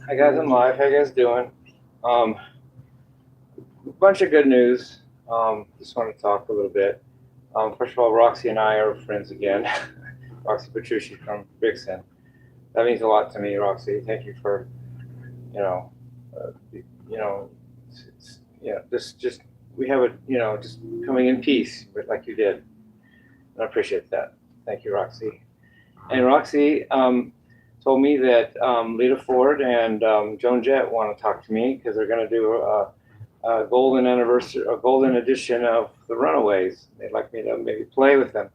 Hi guys, I'm live. How you guys doing? A bunch of good news. Just want to talk a little bit. First of all, Roxy and I are friends again. Roxy Petrucci from Vixen. That means a lot to me, Roxy. Thank you for, you know, you know, just we have a, just coming in peace, but like you did. And I appreciate that. Thank you, Roxy. And Roxy told me that Lita Ford and Joan Jett want to talk to me because they're going to do a golden anniversary, a golden edition of The Runaways. They'd like me to maybe play with them.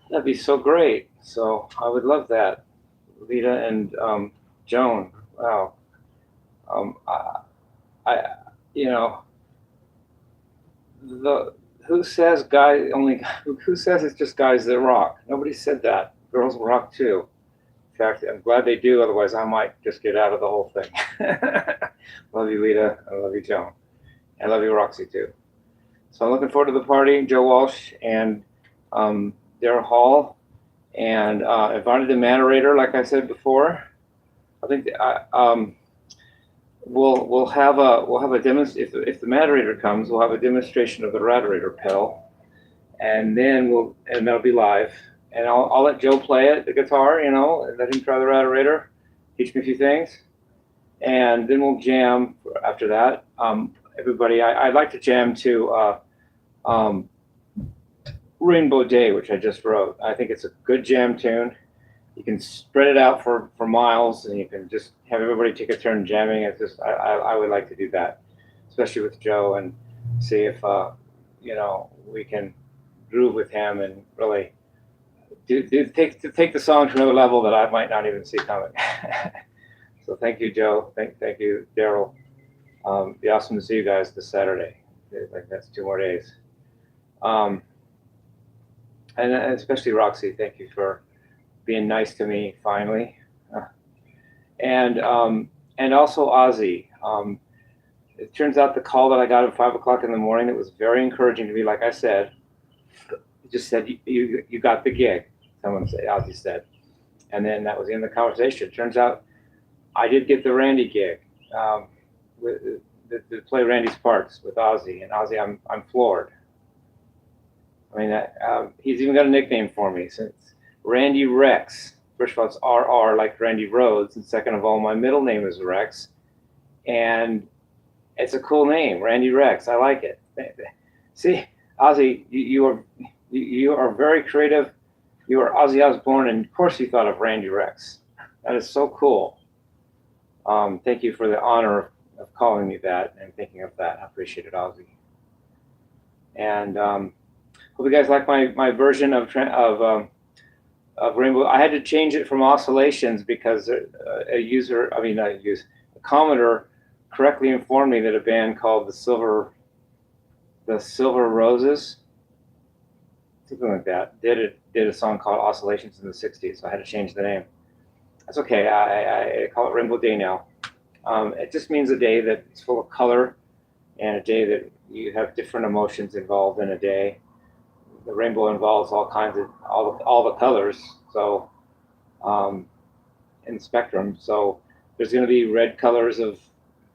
That'd be so great. So I would love that. Lita and Joan. Wow. I you know, the who says guys only who says it's just guys that rock? Nobody said that. Girls rock too. In fact, I'm glad they do. Otherwise, I might just get out of the whole thing. Love you, Lita. I love you, Joan. I love you, Roxy too. So I'm looking forward to the party. Joe Walsh and Daryl Hall, and invited the moderator, like I said before. I think we'll have a demonstration. If the moderator comes, we'll have a demonstration of the Raderator pedal, and then that'll be live. And I'll let Joe play it, the guitar, and let him try the Raderator, teach me a few things, and then we'll jam after that. Everybody, I'd like to jam to Rainbow Day, which I just wrote. I think it's a good jam tune. You can spread it out for miles, and you can just have everybody take a turn jamming. It's just I would like to do that, especially with Joe, and see if we can groove with him and really take the song to another level that I might not even see coming. So thank you, Joe. Thank you, Daryl. Be awesome to see you guys this Saturday. Like that's 2 more days. And especially Roxy, thank you for being nice to me finally. And also Ozzy. It turns out the call that I got at 5 o'clock in the morning, it was very encouraging to me. Like I said, it just said you got the gig. Ozzy said, and then that was the end of the conversation. It turns out I did get the Randy gig. To play Randy's parts with Ozzy, and Ozzy, I'm floored. I mean, he's even got a nickname for me. So it's Randy Rex. First of all, it's RR like Randy Rhoads, and second of all, my middle name is Rex, and it's a cool name, Randy Rex. I like it. See, Ozzy, you are very creative. You are Ozzy Osbourne, and of course you thought of Randy Rex. That is so cool. Thank you for the honor of calling me that and thinking of that. I appreciate it, Ozzy. And hope you guys like my version of Rainbow. I had to change it from Oscillations because a commenter correctly informed me that a band called the Silver Roses, something like that, did a song called Oscillations in the 60s. So I had to change the name. That's okay. I call it Rainbow Day now. It just means a day that's full of color, and a day that you have different emotions involved in a day. The rainbow involves all kinds of all the colors. So in the spectrum. So there's going to be red colors of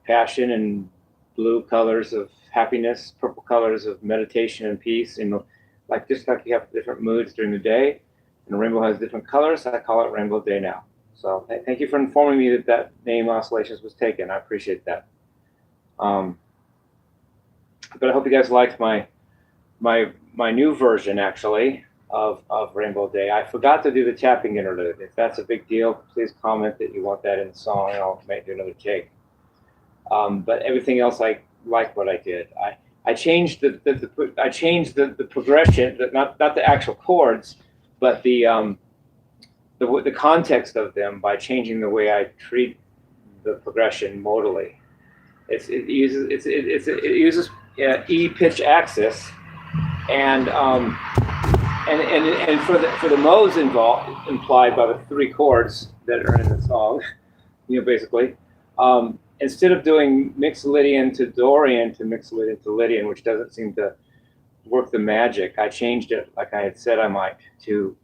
passion, and blue colors of happiness, purple colors of meditation and peace, and just like you have different moods during the day, and the rainbow has different colors. I call it Rainbow Day now. So thank you for informing me that name Oscillations was taken. I appreciate that. But I hope you guys liked my new version, actually, of Rainbow Day. I forgot to do the tapping interlude. If that's a big deal, please comment that you want that in the song, and I'll make do another take. But everything else, I like what I did. I changed the progression, not the actual chords, but the context of them by changing the way I treat the progression modally. It uses E pitch axis, and for the modes implied by the 3 chords that are in the song, basically, instead of doing Mixolydian to Dorian to Mixolydian to Lydian, which doesn't seem to work the magic, I changed it, like I had said I might, to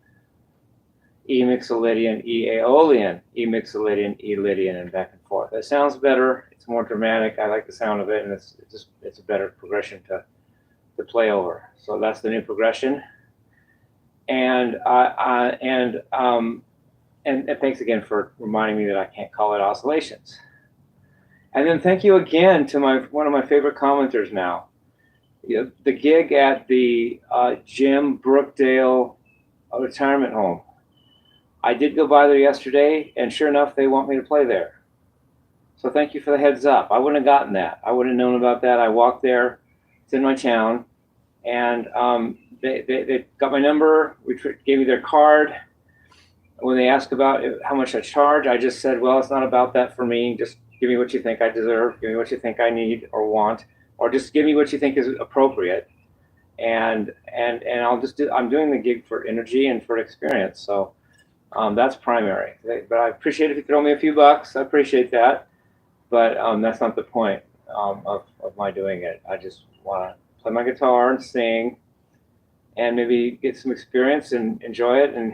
E mixolydian, E aeolian, E mixolydian, E Lydian, and back and forth. It sounds better. It's more dramatic. I like the sound of it, and it's a better progression to play over. So that's the new progression. And thanks again for reminding me that I can't call it oscillations. And then thank you again to one of my favorite commenters now. The gig at the Jim Brookdale retirement home. I did go by there yesterday, and sure enough, they want me to play there. So thank you for the heads up. I wouldn't have gotten that. I wouldn't have known about that. I walked there. It's in my town. And they got my number. We gave me their card. When they asked about how much I charge, I just said, well, it's not about that for me. Just give me what you think I deserve. Give me what you think I need or want, or just give me what you think is appropriate. And I'll just do. I'm doing the gig for energy and for experience. So that's primary. But I appreciate if you throw me a few bucks. I appreciate that. But that's not the point of my doing it. I just want to play my guitar and sing, and maybe get some experience and enjoy it and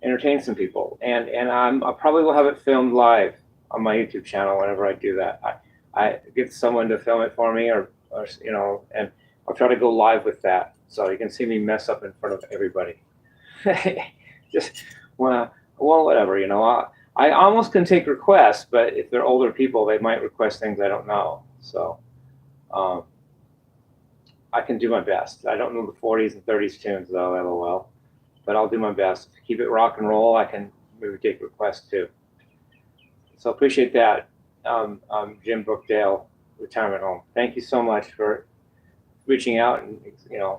entertain some people. And I probably will have it filmed live on my YouTube channel whenever I do that. I get someone to film it for me, or and I'll try to go live with that, so you can see me mess up in front of everybody. Just whatever, I almost can take requests, but if they're older people, they might request things I don't know. So I can do my best. I don't know the 40s and 30s tunes though, LOL, but I'll do my best. To keep it rock and roll, I can maybe take requests too. So appreciate that, Jim Brookdale Retirement Home. Thank you so much for reaching out and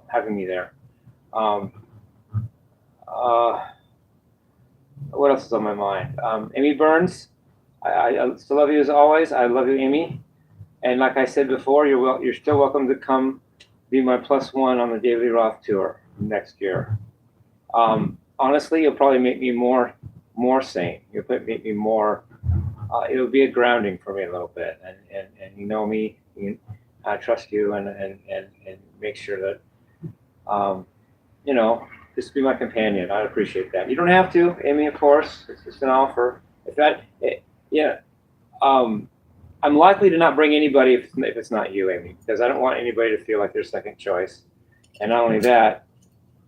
having me there. What else is on my mind? Amy Burns, I still love you as always. I love you, Amy. And like I said before, you're still welcome to come be my +1 on the David Lee Roth tour next year. Honestly, you'll probably make me more sane. You'll make me more. It'll be a grounding for me a little bit, and you know me. I trust you, and make sure that just be my companion. I'd appreciate that. You don't have to, Amy, of course. It's just an offer. I'm likely to not bring anybody if it's not you, Amy, because I don't want anybody to feel like they're second choice. And not only that,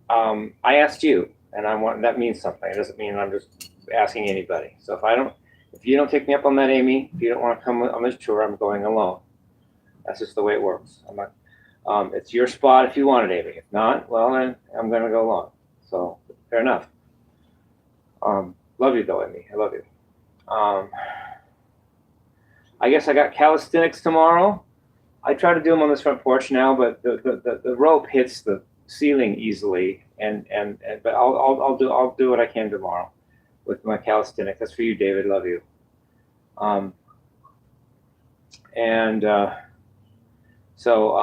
I asked you, and that means something. It doesn't mean I'm just asking anybody. So if you don't take me up on that, Amy, if you don't want to come on this tour, I'm going alone. That's just the way it works. I'm not. It's your spot if you want it, Amy. If not, well, then I'm going to go alone. So fair enough. Love you though, Amy. I love you. I guess I got calisthenics tomorrow. I try to do them on this front porch now, but the rope hits the ceiling easily, but I'll do what I can tomorrow with my calisthenics. That's for you, David. Love you. So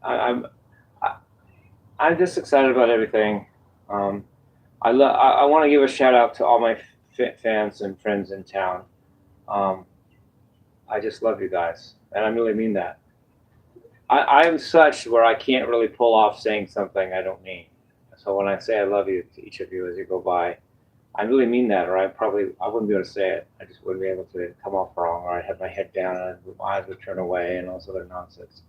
I'm just excited about everything. I want to give a shout out to all my fans and friends in town. I just love you guys, and I really mean that. I'm such where I can't really pull off saying something I don't mean. So when I say I love you to each of you as you go by, I really mean that, or I wouldn't be able to say it. I just wouldn't be able to come off wrong, or I'd have my head down and my eyes would turn away and all this other nonsense.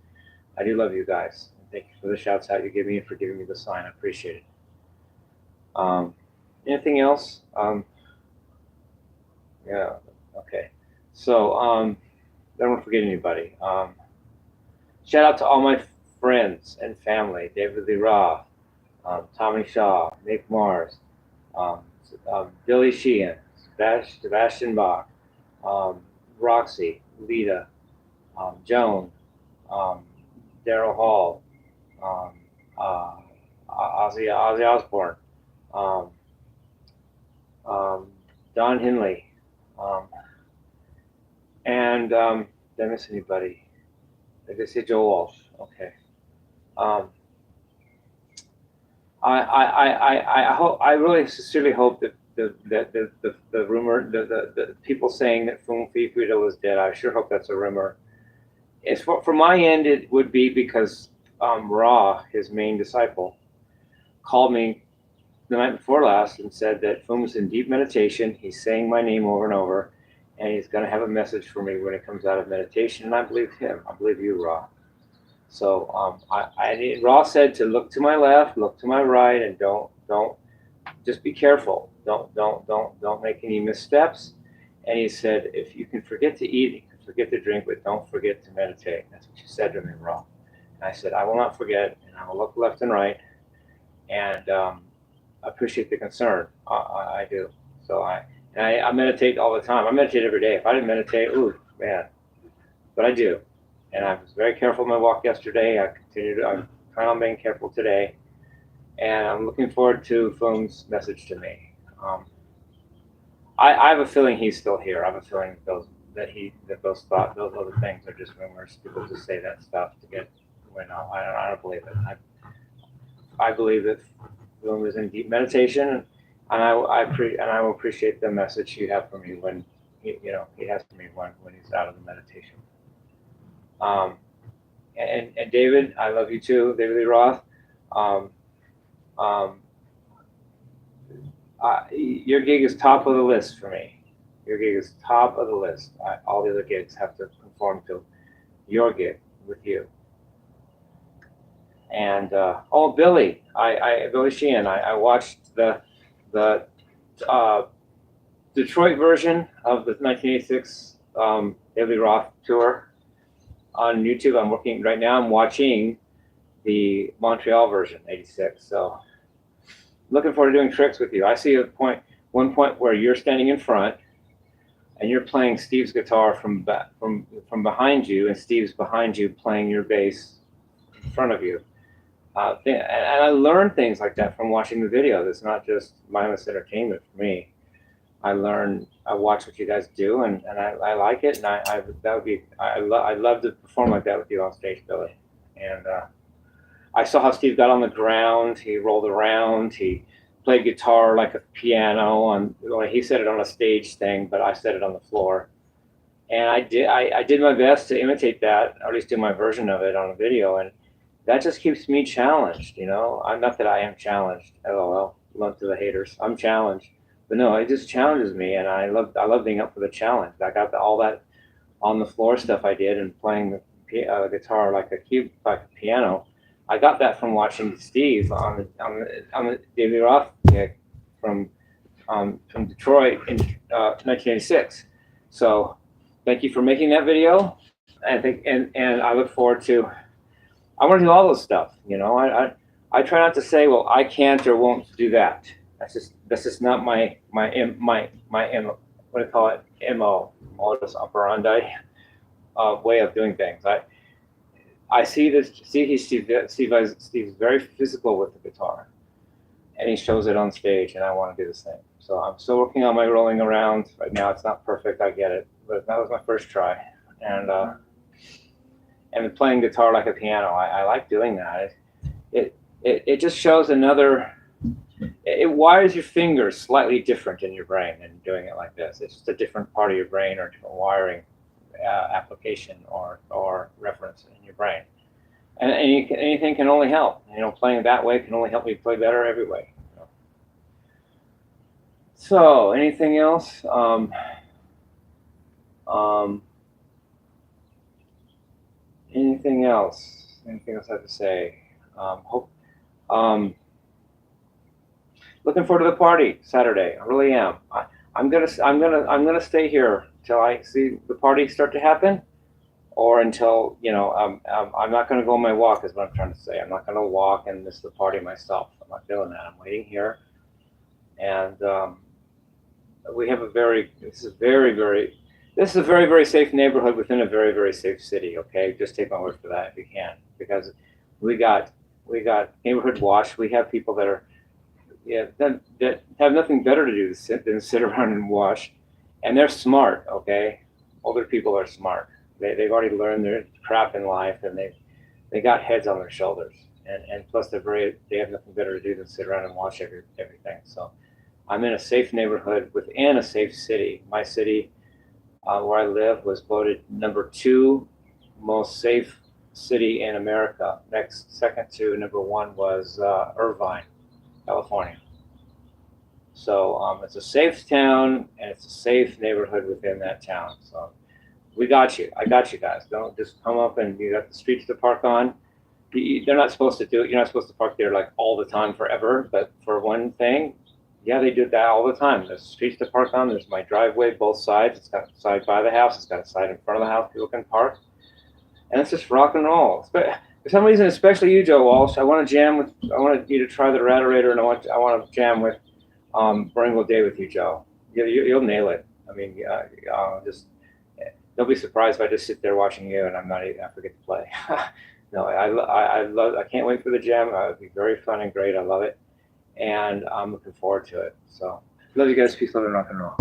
I do love you guys. Thank you for the shouts out you give me and for giving me the sign. I appreciate it. Anything else? Yeah. Okay. So I don't want to forget anybody. Shout out to all my friends and family: David Lee Roth, Tommy Shaw, Nick Mars, Billy Sheehan, Sebastian Bach, Roxy, Lita, Joan, Daryl Hall, Ozzy Osbourne, Don Henley, and did I miss anybody? Did I say Joe Walsh? Okay. I hope. I really sincerely hope that the rumor, the people saying that Fum Fifida was dead. I sure hope that's a rumor. As for my end, it would be because Ra, his main disciple, called me the night before last and said that Foom was in deep meditation. He's saying my name over and over, and he's going to have a message for me when he comes out of meditation. And I believe him. I believe you, Ra. So Ra said to look to my left, look to my right, and don't just be careful. Don't make any missteps. And he said, if you can forget to eat, you can forget to drink, but don't forget to meditate. That's what you said to me, Ra. And I said, I will not forget, and I will look left and right, and I appreciate the concern. I do. So I meditate all the time. I meditate every day. If I didn't meditate, ooh, man. But I do. And I was very careful in my walk yesterday. I'm trying on being careful today. And I'm looking forward to Foom's message to me. I have a feeling he's still here. I have a feeling those other things are just rumors. People just say that stuff to get win out. I don't believe it. I believe that Foom is in deep meditation, and I will appreciate the message you have for me when he has for me when he's out of the meditation. And David, I love you too, David Lee Roth. Your gig is top of the list for me. Your gig is top of the list. All the other gigs have to conform to your gig with you. And Billy, Billy Sheehan, I watched the Detroit version of the 1986 David Lee Roth tour on YouTube. I'm watching the Montreal version, 86. So looking forward to doing tricks with you. I see one point where you're standing in front and you're playing Steve's guitar from behind you, and Steve's behind you playing your bass in front of you. And I learned things like that from watching the videos. It's not just mindless entertainment for me. I watch what you guys do, and I like it, and I'd love to perform like that with you on stage, Billy. And I saw how Steve got on the ground. He rolled around. He played guitar like a piano. He said it on a stage thing, but I said it on the floor. And I did my best to imitate that, or at least do my version of it on a video, and that just keeps me challenged. I'm not that I am challenged. LOL. Love to the haters. I'm challenged. But no, it just challenges me, and I love being up for the challenge. I got all that on the floor stuff I did, and playing the guitar like a piano. I got that from watching Steve on the David Roth gig from Detroit in 1986. So thank you for making that video. And I look forward to. I want to do all those stuff. I try not to say, well, I can't or won't do that. That's just not my what do you call it, MO, modus operandi way of doing things. I see Steve's very physical with the guitar, and he shows it on stage, and I want to do the same. So I'm still working on my rolling around right now. It's not perfect, I get it, but that was my first try, and playing guitar like a piano. I like doing that. It just shows another. It wires your fingers slightly different in your brain than doing it like this. It's just a different part of your brain or different wiring application or reference in your brain. And anything can only help. Playing that way can only help me play better every way. So anything else? Anything else? Anything else I have to say? Looking forward to the party Saturday. I really am. I'm gonna stay here till I see the party start to happen, or until I'm not gonna go on my walk. Is what I'm trying to say. I'm not gonna walk and miss the party myself. I'm not doing that. I'm waiting here, and we have this is a very very safe neighborhood within a very very safe city. Okay, just take my word for that if you can, because we got neighborhood watch. We have people that are. That have nothing better to do than sit around and watch, and they're smart. Okay, older people are smart. They've already learned their crap in life, and they got heads on their shoulders, and plus they have nothing better to do than sit around and watch everything. So I'm in a safe neighborhood within a safe city. My city, where I live, was voted number 2 most safe city in America. Second to number 1 was Irvine, California. So it's a safe town, and it's a safe neighborhood within that town. So we got you. I got you guys. Don't just come up and you got the streets to park on. They're not supposed to do it. You're not supposed to park there like all the time forever. But for one thing, yeah, they do that all the time. There's streets to park on. There's my driveway, both sides. It's got a side by the house. It's got a side in front of the house. People can park, and it's just rock and roll. For some reason, especially you, Joe Walsh, I want to jam with. I want you to try the Radarator, and I want to jam with Rainbow Day with you, Joe. You'll nail it. I mean, just don't be surprised if I just sit there watching you and I forget to play. No, I love. I can't wait for the jam. It'll be very fun and great. I love it, and I'm looking forward to it. So, love you guys. Peace, love, and rock and roll.